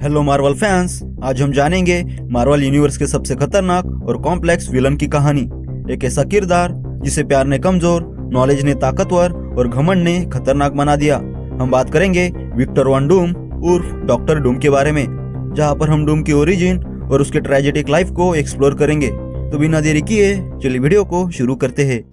Hello Marvel fans, आज हम जानेंगे मार्वल यूनिवर्स के सबसे खतरनाक और कॉम्प्लेक्स विलन की कहानी। एक ऐसा किरदार जिसे प्यार ने कमजोर, नॉलेज ने ताकतवर और घमंड ने खतरनाक बना दिया। हम बात करेंगे विक्टर वॉन डूम उर्फ डॉक्टर डूम के बारे में, जहां पर हम डूम की ओरिजिन और उसके ट्रेजेडिक लाइफ को एक्सप्लोर करेंगे। तो बिना देरी किए चलिए वीडियो को शुरू करते हैं।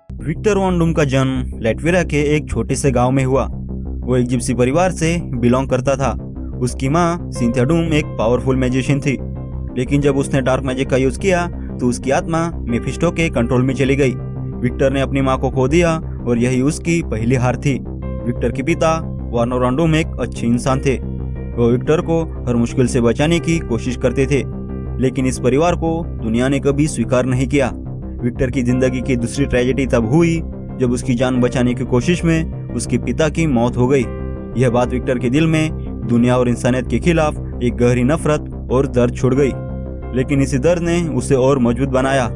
विक्टर वॉन डूम का जन्म लैटविया के एक छोटे से गांव में हुआ। वो एक जिप्सी परिवार से बिलोंग करता था। उसकी माँ सिंथिया डूम एक पावरफुल मैजिशियन थी, लेकिन जब उसने डार्क मैजिक का यूज किया तो उसकी आत्मा मेफिस्टो के कंट्रोल में चली गई। विक्टर ने अपनी माँ को खो दिया और यही उसकी पहली हार थी। विक्टर के पिता वार्नर वॉन डूम एक अच्छे इंसान थे। वो विक्टर को हर मुश्किल से बचाने की कोशिश करते थे, लेकिन इस परिवार को दुनिया ने कभी स्वीकार नहीं किया। विक्टर की जिंदगी की दूसरी ट्रेजेडी तब हुई जब उसकी जान बचाने की कोशिश में उसके पिता की मौत हो गई। यह बात विक्टर के दिल में दुनिया और इंसानियत के खिलाफ एक गहरी नफरत और दर्द छोड़ गई, लेकिन इसी दर्द ने उसे और मजबूत बनाया।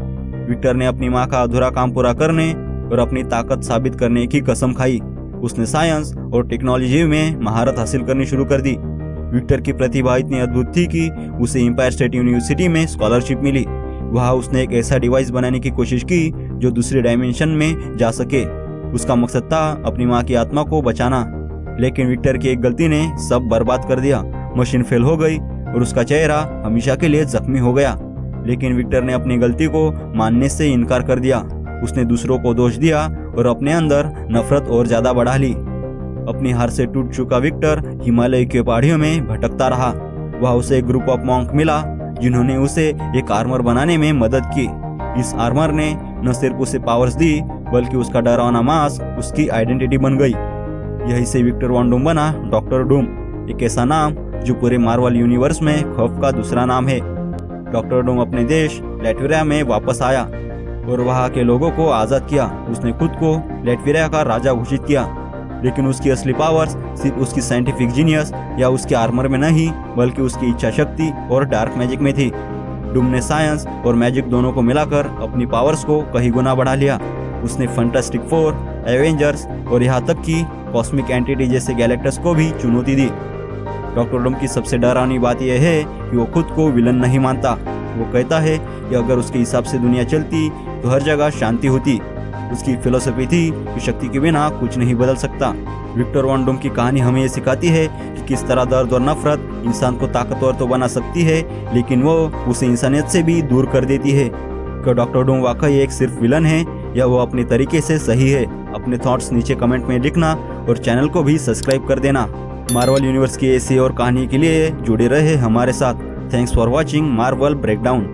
विक्टर ने अपनी माँ का अधूरा काम पूरा करने और अपनी ताकत साबित करने की कसम खाई। उसने साइंस और टेक्नोलॉजी में महारत हासिल करनी शुरू कर दी। विक्टर की प्रतिभा इतनी अद्भुत थी कि उसे एम्पायर स्टेट यूनिवर्सिटी में स्कॉलरशिप मिली। वहाँ उसने एक ऐसा डिवाइस बनाने की कोशिश की जो दूसरे डायमेंशन में जा सके। उसका मकसद था अपनी माँ की आत्मा को बचाना, लेकिन विक्टर की एक गलती ने सब बर्बाद कर दिया। मशीन फेल हो गई और उसका चेहरा हमेशा के लिए जख्मी हो गया। लेकिन विक्टर ने अपनी गलती को मानने से इनकार कर दिया। उसने दूसरों को दोष दिया और अपने अंदर नफरत और ज्यादा बढ़ा ली। अपनी हार से टूट चुका विक्टर हिमालय की पहाड़ियों में भटकता रहा। वहाँ उसे एक ग्रुप ऑफ मॉन्क मिला जिन्होंने उसे एक आर्मर बनाने में मदद की। इस आर्मर ने न सिर्फ उसे पावर्स दी, बल्कि उसका डरावना मास्क उसकी आइडेंटिटी बन गई। यही से विक्टर वॉन डूम बना डॉक्टर डूम, एक ऐसा नाम जो पूरे मार्वल यूनिवर्स में खौफ का दूसरा नाम है। डॉक्टर डूम अपने देश लैटविया में वापस आया और वहाँ के लोगों को आजाद किया। उसने खुद को लैटविया का राजा घोषित किया, लेकिन उसकी असली पावर्स सिर्फ उसकी साइंटिफिक जीनियस या उसके आर्मर में नहीं, बल्कि उसकी इच्छा शक्ति और डार्क मैजिक में थी। डूम ने साइंस और मैजिक दोनों को मिलाकर अपनी पावर्स को कई गुना बढ़ा लिया। उसने फैंटास्टिक फोर, एवेंजर्स और यहाँ तक कि कॉस्मिक एंटिटी जैसे गैलेक्टस को भी चुनौती दी। डॉक्टर डूम की सबसे डरावनी बात यह है कि वो खुद को विलन नहीं मानता। वो कहता है कि अगर उसके हिसाब से दुनिया चलती तो हर जगह शांति होती। उसकी फिलोसफी थी कि शक्ति के बिना कुछ नहीं बदल सकता। विक्टर वॉन डूम की कहानी हमें ये सिखाती है कि किस तरह दर्द और नफरत इंसान को ताकतवर तो बना सकती है, लेकिन वो उसे इंसानियत से भी दूर कर देती है। क्या डॉक्टर डूम वाकई एक सिर्फ विलन है या वो अपने तरीके से सही है? अपने थॉट्स नीचे कमेंट में लिखना और चैनल को भी सब्सक्राइब कर देना। मार्वल यूनिवर्स की ऐसी और कहानी के लिए जुड़े रहे हमारे साथ। Thanks for watching Marvel breakdown.